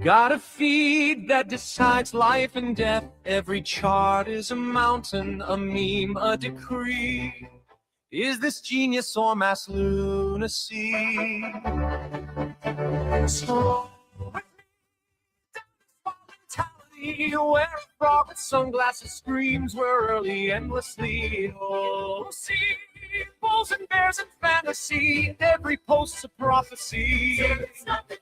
Got a feed that decides life and death. Every chart is a mountain, a meme, a decree. Is this genius or mass lunacy? So mentality, where a frog with sunglasses screams we're early endlessly. Oh, see, bulls and bears and fantasy, every post's a prophecy. It's nothing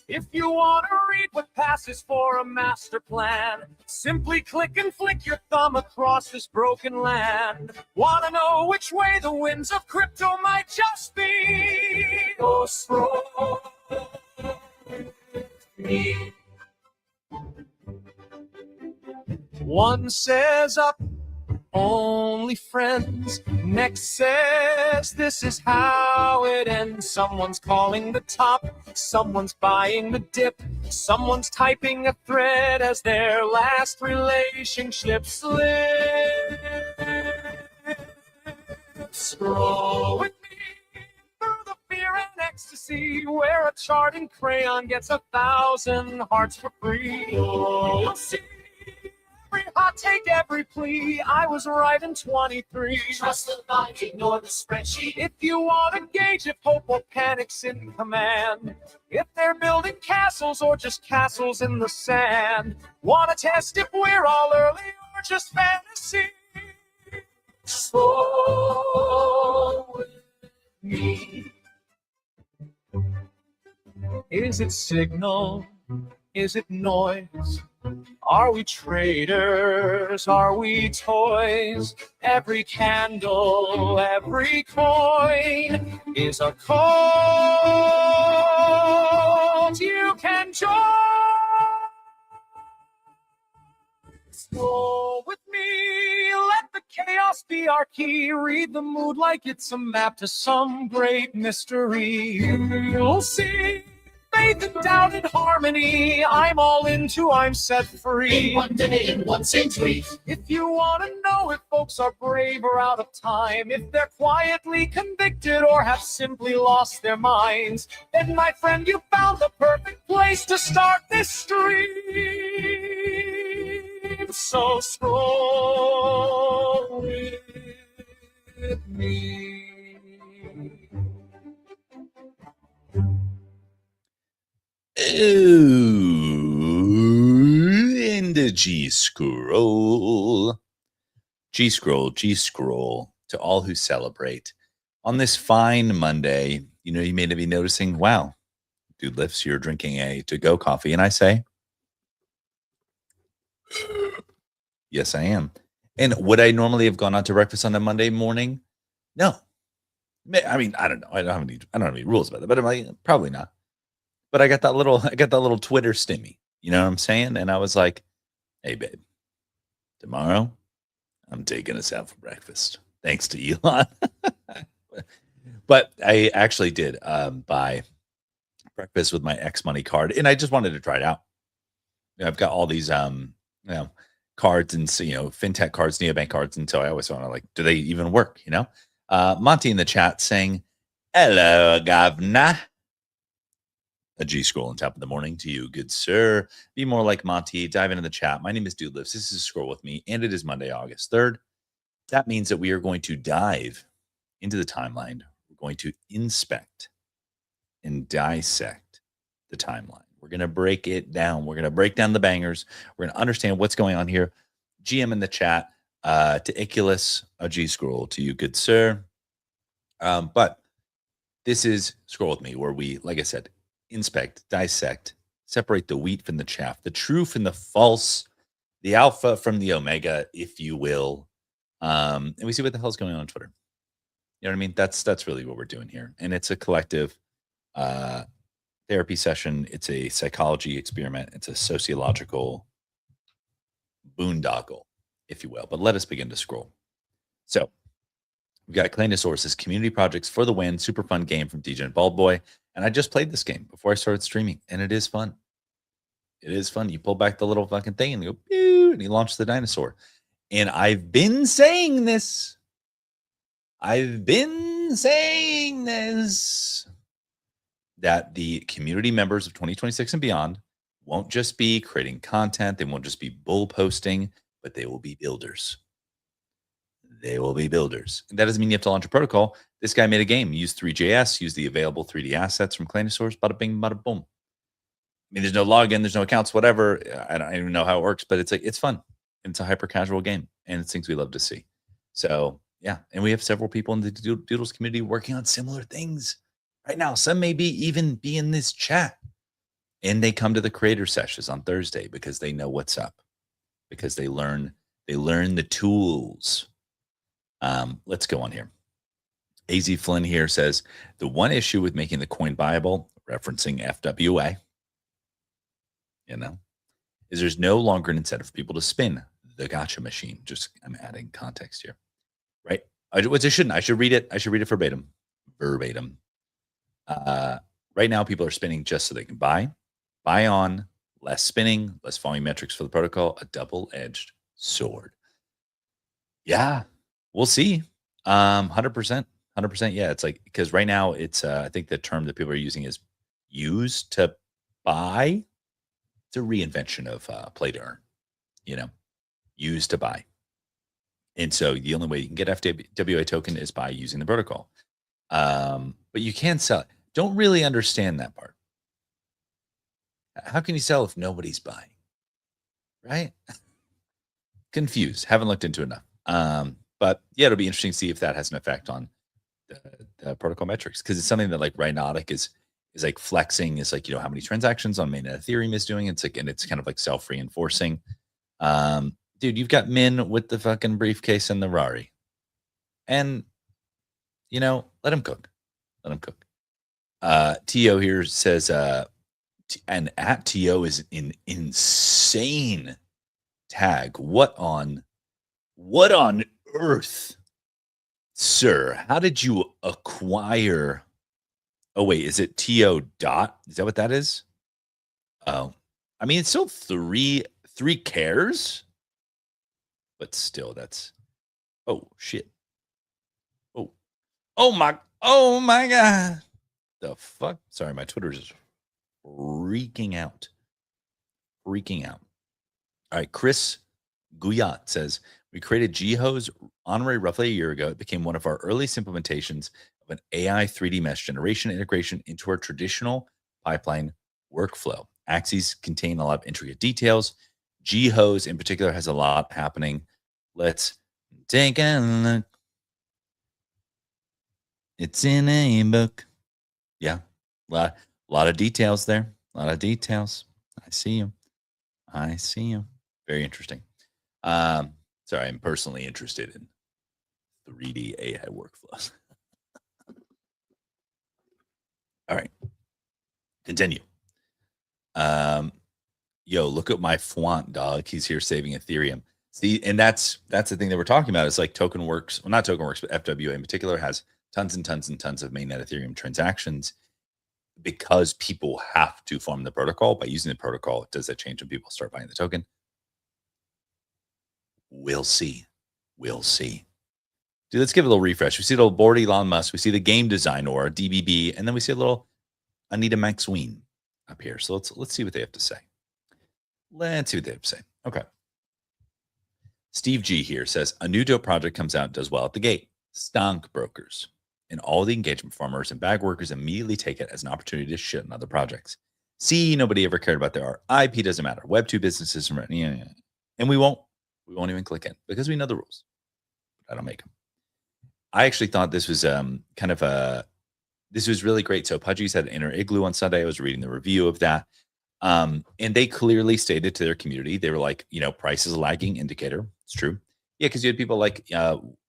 if you want to read what passes for a master plan, simply click and flick your thumb across this broken land. Want to know which way the winds of crypto might just be? Go scroll me. One says up, only friends. Next says this is how it ends. Someone's calling the top, someone's buying the dip, someone's typing a thread as their last relationship slips. Scroll with me through the fear and ecstasy, where a chart in crayon gets 1,000 hearts for free. You'll see every hot take, every plea. I was right in 23. Trust the mind, ignore the spreadsheet. If you want to gauge if hope or panic's in command, if they're building castles or just castles in the sand, want to test if we're all early or just fantasy? Slow with me. Is it signal? Is it noise? Are we traitors? Are we toys? Every candle, every coin is a cult you can join. Go with me, let the chaos be our key. Read the mood like it's a map to some great mystery. You'll see faith and doubt and harmony. I'm all into, I'm set free. In one day, in one same tweet. If you want to know if folks are brave or out of time, if they're quietly convicted or have simply lost their minds, then my friend, you found the perfect place to start this stream. So scroll with me. In the G scroll to all who celebrate on this fine Monday. You know, you may be noticing, wow, Dude Lifts, you're drinking a to-go coffee. And I say, yes, I am. And would I normally have gone out to breakfast on a Monday morning? No. I mean, I don't know. I don't have any rules about it, but I'm like, probably not. But I got that little Twitter stimmy. You know what I'm saying? And I was like, hey, babe, tomorrow I'm taking us out for breakfast. Thanks to Elon. But I actually did buy breakfast with my X Money card, and I just wanted to try it out. You know, I've got all these cards and fintech cards, neobank cards, and so I always want to do they even work? You know, Monty in the chat saying, "Hello, governor." A G scroll on top of the morning to you, good sir. Be more like Monty. Dive into the chat. My name is Dude Lives. This is Scroll With Me, and it is Monday, August 3rd. That means that we are going to dive into the timeline. We're going to inspect and dissect the timeline. We're going to break it down. We're going to break down the bangers. We're going to understand what's going on here. GM in the chat, to Iculus, a G scroll to you, good sir. But this is Scroll With Me, where we, like I said, inspect, dissect, separate the wheat from the chaff, the true from the false, the alpha from the omega, if you will. And we see what the hell's going on Twitter. You know what I mean? That's really what we're doing here. And it's a collective therapy session. It's a psychology experiment. It's a sociological boondoggle, if you will. But let us begin to scroll. So we've got Claynosaurus's Community Projects for the Win, super fun game from DJ and Bald Boy. And I just played this game before I started streaming, and it is fun. It is fun. You pull back the little fucking thing and you go, pew, and you launch the dinosaur. And I've been saying this. That the community members of 2026 and beyond won't just be creating content. They won't just be bull posting, but they will be builders. They will be builders. And that doesn't mean you have to launch a protocol. This guy made a game. Use 3JS, use the available 3D assets from Clanosaurus, bada bing, bada boom. I mean, there's no login, there's no accounts, whatever. I don't even know how it works, but it's like, it's fun. And it's a hyper casual game. And it's things we love to see. So yeah. And we have several people in the Doodles community working on similar things right now. Some maybe even be in this chat. And they come to the creator sessions on Thursday because they know what's up, because they learn the tools. Let's go on here. AZ Flynn here says the one issue with making the coin viable, referencing FWA, is there's no longer an incentive for people to spin the gotcha machine. Just I'm adding context here, right? Which I shouldn't. I should read it. I should read it verbatim. Right now, people are spinning just so they can buy on, less spinning, less volume metrics for the protocol. A double-edged sword. Yeah, we'll see. 100%. Yeah, it's like, because right now it's I think the term that people are using is use to buy. It's a reinvention of play to earn, use to buy. And so the only way you can get FWA token is by using the protocol. But you can sell it. Don't really understand that part. How can you sell if nobody's buying? Right? Confused. Haven't looked into it enough. But yeah, it'll be interesting to see if that has an effect on the protocol metrics, because it's something that like Rhinotic is like flexing, is like, how many transactions on mainnet Ethereum is doing. It's like, and it's kind of like self-reinforcing. Dude, you've got Min with the fucking briefcase and the Rari, and let him cook. To here says and at to is an insane tag. What on earth, sir? How did you acquire? Oh wait, is it to dot? Is that what that is? Oh, I mean, it's still three cares, but still, that's, oh shit. Oh my god. The fuck? Sorry, my Twitter is freaking out. All right, Chris Guyat says, we created GHO's honorary roughly a year ago. It became one of our earliest implementations of an AI 3D mesh generation integration into our traditional pipeline workflow. Axes contain a lot of intricate details. GHO's in particular has a lot happening. Let's take a look. It's in a book. Yeah, a lot of details there. A lot of details. I see you. Very interesting. Sorry, I'm personally interested in 3D AI workflows. All right, continue. Yo, look at my font, dog. He's here saving Ethereum. See, and that's the thing that we're talking about. It's like TokenWorks, well, not TokenWorks, but FWA in particular has tons and tons and tons of mainnet Ethereum transactions, because people have to farm the protocol. By using the protocol, does that change when people start buying the token? We'll see. Dude, let's give it a little refresh. We see the little board Elon Musk. We see the game design or DBB, and then we see a little Anita Maxween up here. So let's see what they have to say. Okay. Steve G here says, a new dope project comes out and does well at the gate. Stonk brokers and all the engagement farmers and bag workers immediately take it as an opportunity to shit on other projects. See, nobody ever cared about their art. IP doesn't matter. Web 2 businesses, and we won't even click in because we know the rules. But I don't make them. I actually thought this was this was really great. So Pudgy's had an Inner Igloo on Sunday. I was reading the review of that. And they clearly stated to their community, they were like, price is a lagging indicator. It's true. Yeah, because you had people like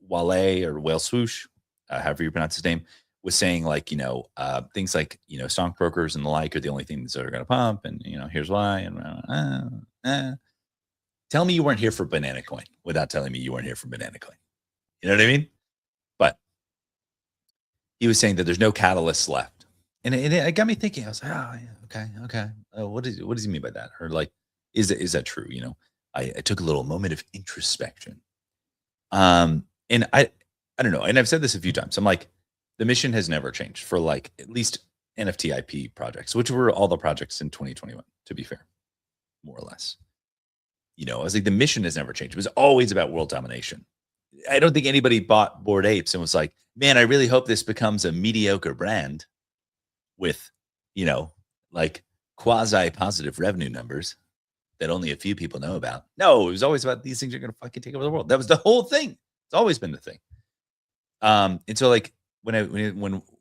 Wale or Whale Swoosh, however you pronounce his name, was saying like, things like, stockbrokers and the like are the only things that are going to pump. And, here's why. And tell me you weren't here for Banana Coin without telling me you weren't here for Banana Coin. You know what I mean? But he was saying that there's no catalysts left. And it got me thinking. I was like, oh, yeah, okay. What does he mean by that? Or like, is that true? I took a little moment of introspection. And I don't know. And I've said this a few times. I'm like, the mission has never changed for like at least NFT IP projects, which were all the projects in 2021, to be fair. more or less. I was like, the mission has never changed. It was always about world domination. I don't think anybody bought Bored Apes and was like, man, I really hope this becomes a mediocre brand with, like quasi positive revenue numbers that only a few people know about. No, it was always about these things are going to fucking take over the world. That was the whole thing. It's always been the thing. And so like when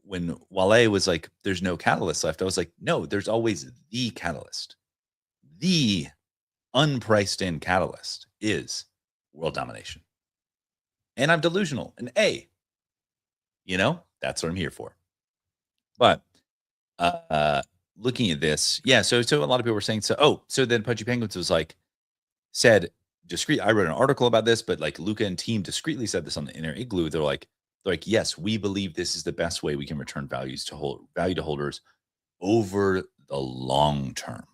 Wale was like, there's no catalyst left, I was like, no, there's always the catalyst. The unpriced in catalyst is world domination. And I'm delusional. And that's what I'm here for. But looking at this, yeah, so a lot of people were saying, so then Pudgy Penguins was like, said discreet. I wrote an article about this, but like Luca and team discreetly said this on the Inner Igloo. They're like, yes, we believe this is the best way we can return value to holders over the long term,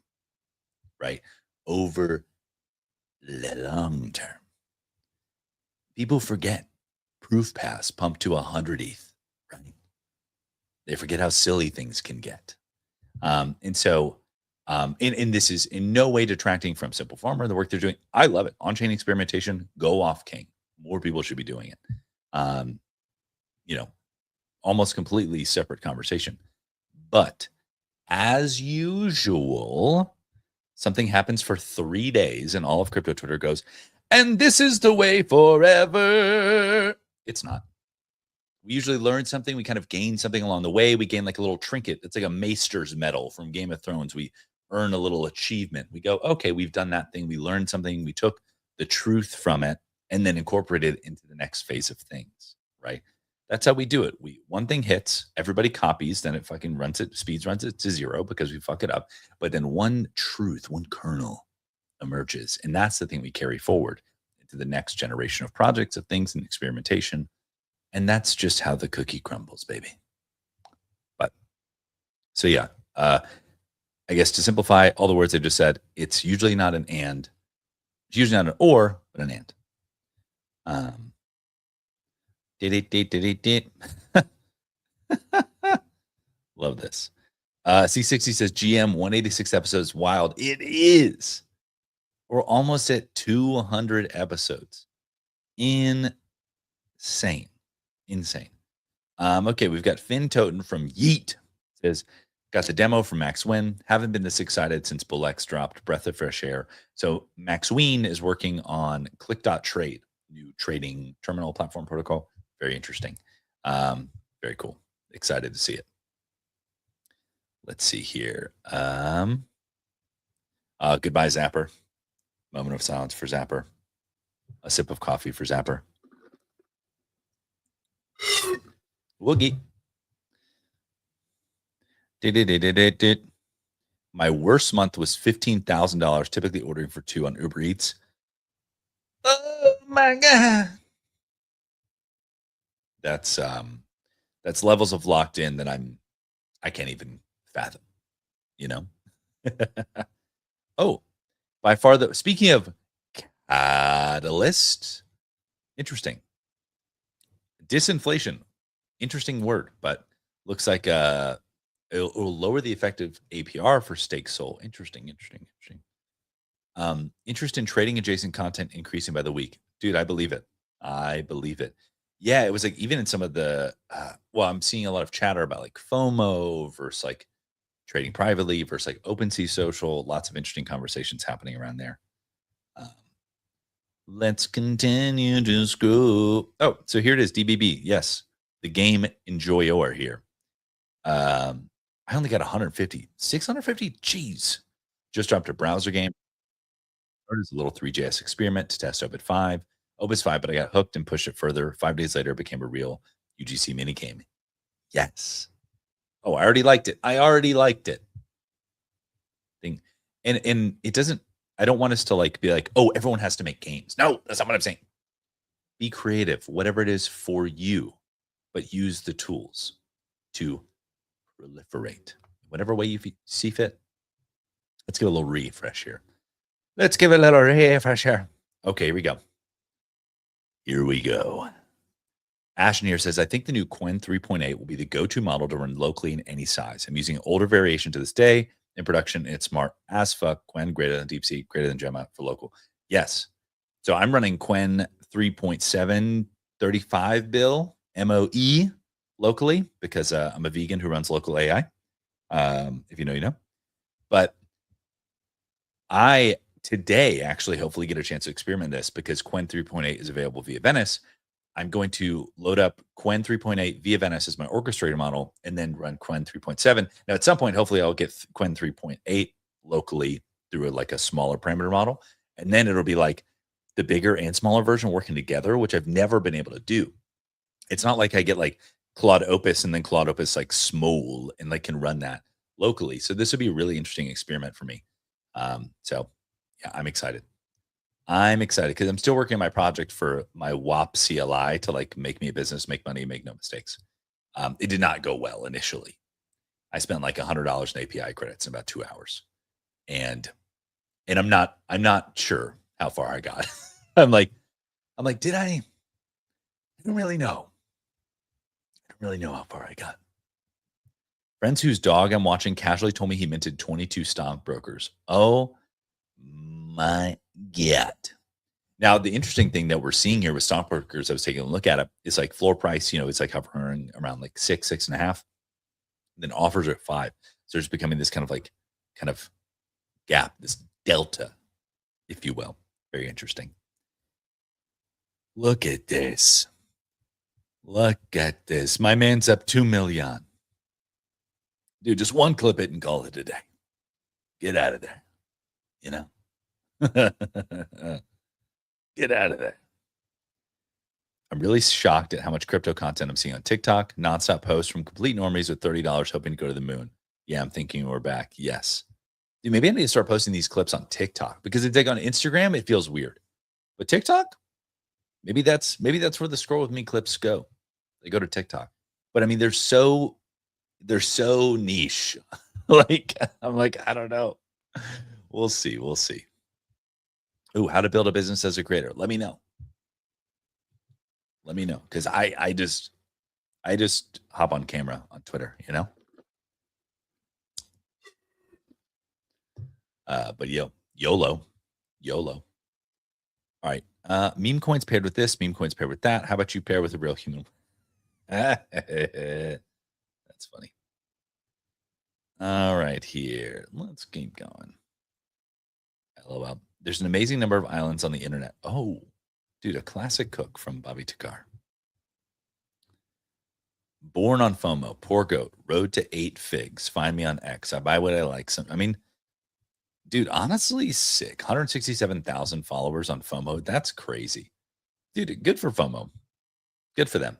right? Over the long term. People forget Proof Pass pumped to 100 ETH, right? They forget how silly things can get. And this is in no way detracting from Simple Farmer, the work they're doing. I love it. On-chain experimentation, go off king. More people should be doing it. Almost completely separate conversation. But as usual, something happens for 3 days and all of crypto Twitter goes, and this is the way forever. It's not. We usually learn something. We kind of gain something along the way. We gain like a little trinket. It's like a Maester's medal from Game of Thrones. We earn a little achievement. We go, okay, we've done that thing. We learned something. We took the truth from it and then incorporated it into the next phase of things, right? That's how we do it. One thing hits, everybody copies, then it fucking speeds runs it to zero because we fuck it up. But then one truth, one kernel emerges. And that's the thing we carry forward into the next generation of projects, of things, and experimentation. And that's just how the cookie crumbles, baby. But so yeah, I guess to simplify all the words I just said, it's usually not an and. It's usually not an or, but an and. Love this. C60 says GM 186 episodes. Wild. It is. We're almost at 200 episodes. Insane. Okay, we've got Finn Toten from Yeet. Says, got the demo from Max Wynn. Haven't been this excited since Bull-X dropped. Breath of fresh air. So Max Wynn is working on Click.trade, new trading terminal platform protocol. Very interesting. Very cool. Excited to see it. Let's see here. Goodbye, Zapper. Moment of silence for Zapper. A sip of coffee for Zapper. Woogie. My worst month was $15,000, typically ordering for 2 on Uber Eats. Oh my God. That's levels of locked in that I can't even fathom, Oh, by far speaking of catalyst, interesting. Disinflation, interesting word, but looks like it'll lower the effective APR for stake SOL. Interesting. Interest in trading adjacent content increasing by the week. Dude, I believe it. Yeah, it was like even in some of the I'm seeing a lot of chatter about like FOMO versus like trading privately versus like OpenSea social. Lots of interesting conversations happening around there. Let's continue to scroll. Oh, so here it is, DBB. Yes, the game enjoyer here. I only got 150. 650? Jeez. Just dropped a browser game. Started as a little 3JS experiment to test Opus 5. But I got hooked and pushed it further. 5 days later, it became a real UGC mini game. Yes. Oh, I already liked it. And it doesn't, I don't want us to like be like, oh, everyone has to make games. No, that's not what I'm saying. Be creative, whatever it is for you, but use the tools to proliferate. Whatever way you see fit. Let's give a little refresh here. Okay, here we go. Ashton here says, I think the new Quen 3.8 will be the go-to model to run locally in any size. I'm using an older variation to this day. in production. It's smart as fuck. Quen greater than DeepSeek, greater than Gemma for local. Yes. So I'm running Quen 3.7 35 bill MOE locally because I'm a vegan who runs local AI. If you know, you know. But I today actually hopefully get a chance to experiment this because Quen 3.8 is available via Venice. I'm going to load up Quen 3.8 via Venice as my orchestrator model and then run Quen 3.7. Now, at some point, hopefully I'll get Quen 3.8 locally through like a smaller parameter model. And then it'll be like the bigger and smaller version working together, which I've never been able to do. It's not like I get like Claude Opus and then Claude Opus like small and like can run that locally. So this would be a really interesting experiment for me. So yeah, I'm excited. I'm excited because I'm still working on my project for my WAP CLI to like make me a business, make money, make no mistakes. It did not go well initially. I spent like $100 in API credits in about 2 hours, and I'm not sure how far I got. I'm like, did I? I don't really know. I don't really know how far I got. Friends whose dog I'm watching casually told me he minted 22 stockbrokers. Oh my God. Now, the interesting thing that we're seeing here with stockbrokers, I was taking a look at it, is like floor price, it's like hovering around like 6.5. Then offers are at 5. So there's becoming this kind of gap, this delta, if you will. Very interesting. Look at this. Look at this. My man's up 2 million. Dude, just one clip it and call it a day. Get out of there. Get out of there. I'm really shocked at how much crypto content I'm seeing on TikTok. Nonstop posts from complete normies with $30 hoping to go to the moon. Yeah, I'm thinking we're back. Yes. Dude, maybe I need to start posting these clips on TikTok because it's like on Instagram, it feels weird. But TikTok, maybe that's where the scroll with me clips go. They go to TikTok. But I mean, they're so niche. Like, I'm like, I don't know. We'll see. Ooh, how to build a business as a creator. Let me know. Because I just hop on camera on Twitter, But YOLO. All right. Meme coins paired with this, meme coins paired with that. How about you pair with a real human? That's funny. All right, here. Let's keep going. LOL. There's an amazing number of islands on the internet. Oh, dude, a classic cook from Bobby Takar. Born on FOMO, poor goat, road to 8 figs. Find me on X. I buy what I like. Dude, honestly, sick. 167,000 followers on FOMO. That's crazy. Dude, good for FOMO. Good for them.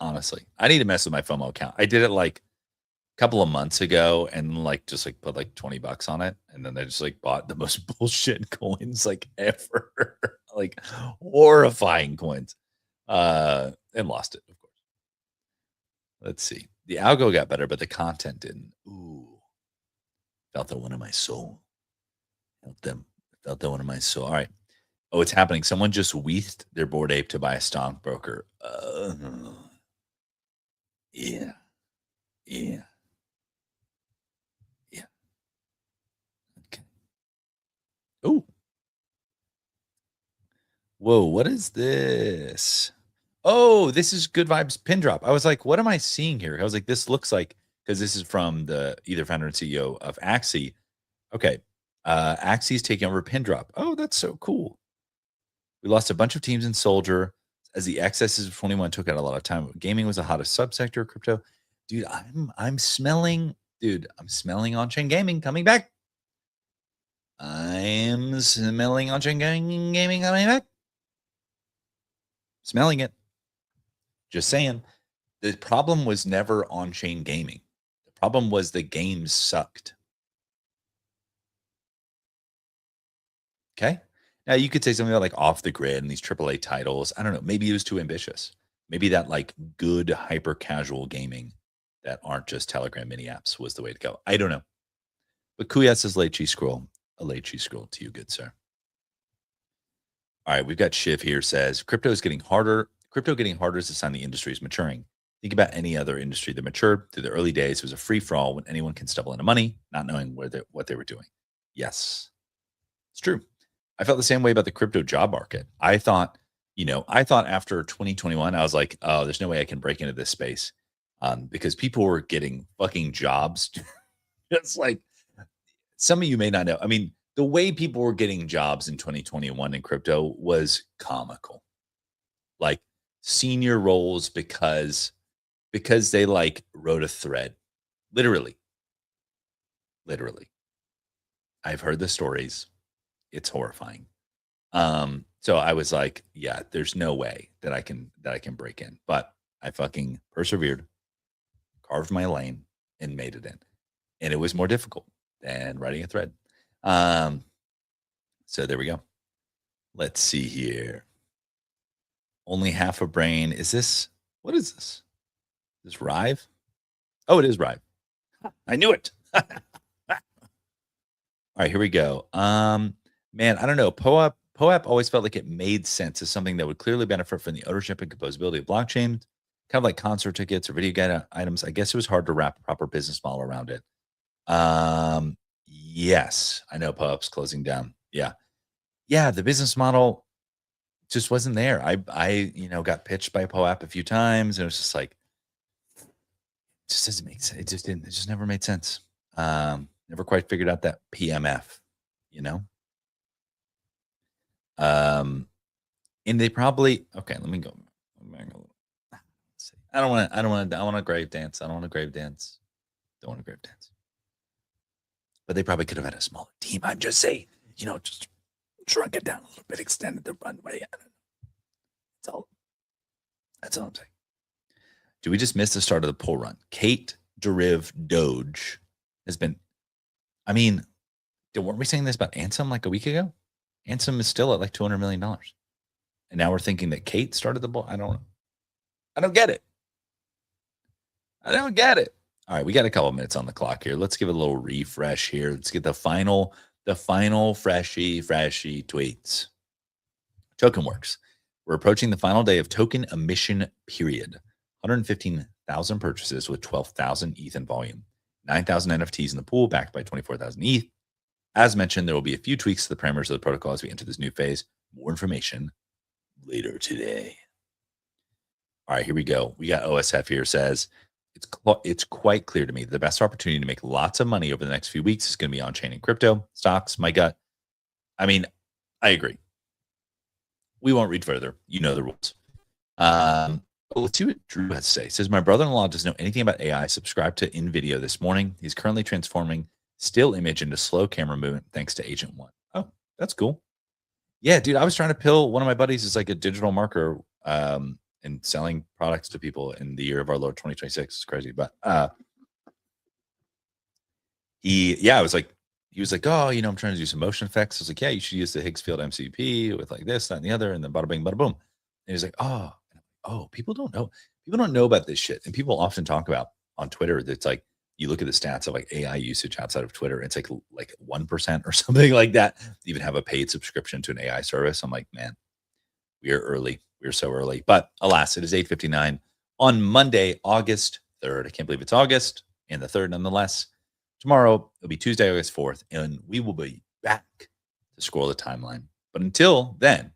Honestly, I need to mess with my FOMO account. I did it like a couple of months ago and just put like $20 on it. And then I just bought the most bullshit coins ever. Like horrifying coins. And lost it, of course. Let's see. The algo got better, but the content didn't. Ooh. Felt that one in my soul. Felt that one in my soul. All right. Oh, it's happening. Someone just weathed their Bored Ape to buy a stockbroker. Yeah. Okay. Oh. Whoa, what is this? Oh, this is Good Vibes pin drop. I was like, what am I seeing here? I was like, this looks like, because this is from the either founder and CEO of Axie. Okay. Axie's taking over pin drop. Oh, that's so cool. We lost a bunch of teams in Soldier as the excesses of 21 took out a lot of time. Gaming was the hottest subsector of crypto. Dude, I'm smelling on-chain gaming coming back. I'm smelling on-chain gaming coming back. Smelling it. Just saying. The problem was never on-chain gaming. The problem was the games sucked. Okay. Now you could say something about like Off the Grid and these AAA titles. I don't know. Maybe it was too ambitious. Maybe that like good hyper casual gaming that aren't just Telegram mini apps was the way to go. I don't know. But Kuyat says late cheese scroll. A late cheese scroll to you, good sir. All right, we've got Shiv here says crypto getting harder is a sign the industry is maturing. Think about any other industry that matured through the early days. It was a free for all when anyone can stumble into money, not knowing what they were doing. Yes, it's true. I felt the same way about the crypto job market. I thought after 2021, I was like, oh, there's no way I can break into this space, because people were getting fucking jobs. It's like some of you may not know. I mean, the way people were getting jobs in 2021 in crypto was comical. Like senior roles because they like wrote a thread. Literally. Literally. I've heard the stories. It's horrifying. So I was like, yeah, there's no way that I can break in. But I fucking persevered, carved my lane, and made it in. And it was more difficult than writing a thread. So there we go. Let's see here. Only half a brain. Is this what is this? Is this Rive? Oh, it is Rive. I knew it. All right, here we go. Man, I don't know. POAP always felt like it made sense as something that would clearly benefit from the ownership and composability of blockchain, kind of like concert tickets or video game items. I guess it was hard to wrap a proper business model around it. Yes, I know POAP's closing down. Yeah, the business model just wasn't there. I got pitched by POAP a few times, and it was just like, it just doesn't make sense. It just never made sense. Never quite figured out that PMF, you know. And they probably okay. Let me go back a little. I want a grave dance. I don't want a grave dance. Don't want a grave dance. But they probably could have had a smaller team. I'm just saying, just shrunk it down a little bit, extended the runway. That's all I'm saying. Do we just miss the start of the pull run? Kate Deriv Doge has been. I mean, weren't we saying this about Ansem like a week ago? Ansem is still at like $200 million. And now we're thinking that Kate started the bull. I don't get it. I don't get it. All right, we got a couple minutes on the clock here. Let's give it a little refresh here. Let's get the final freshy tweets. Token works. We're approaching the final day of token emission period. 115,000 purchases with 12,000 ETH in volume. 9,000 NFTs in the pool backed by 24,000 ETH. As mentioned, there will be a few tweaks to the parameters of the protocol as we enter this new phase. More information later today. All right, here we go. We got OSF here says, it's quite clear to me that the best opportunity to make lots of money over the next few weeks is going to be on-chain and crypto, stocks, my gut. I mean, I agree. We won't read further. You know the rules. Let's see what Drew has to say. It says, my brother-in-law doesn't know anything about AI. Subscribed to NVIDIA this morning. He's currently transforming still image into slow camera movement thanks to Agent 1. Oh, that's cool. Yeah, dude, I was trying to pill one of my buddies is like a digital marketer and selling products to people in the year of our Lord 2026. It's crazy. But he was like, oh, I'm trying to do some motion effects. I was like, yeah, you should use the Higgs field MCP with like this, that, and the other, and then bada bing, bada boom. And he's like, oh, people don't know about this shit. And people often talk about on Twitter that's like, you look at the stats of like AI usage outside of Twitter, it's like 1% or something like that. Even have a paid subscription to an AI service. I'm like, man, we are early. We're so early. But alas, it is 8:59 on Monday, August 3rd. I can't believe it's August and the 3rd nonetheless. Tomorrow, it'll be Tuesday, August 4th, and we will be back to scroll the timeline. But until then,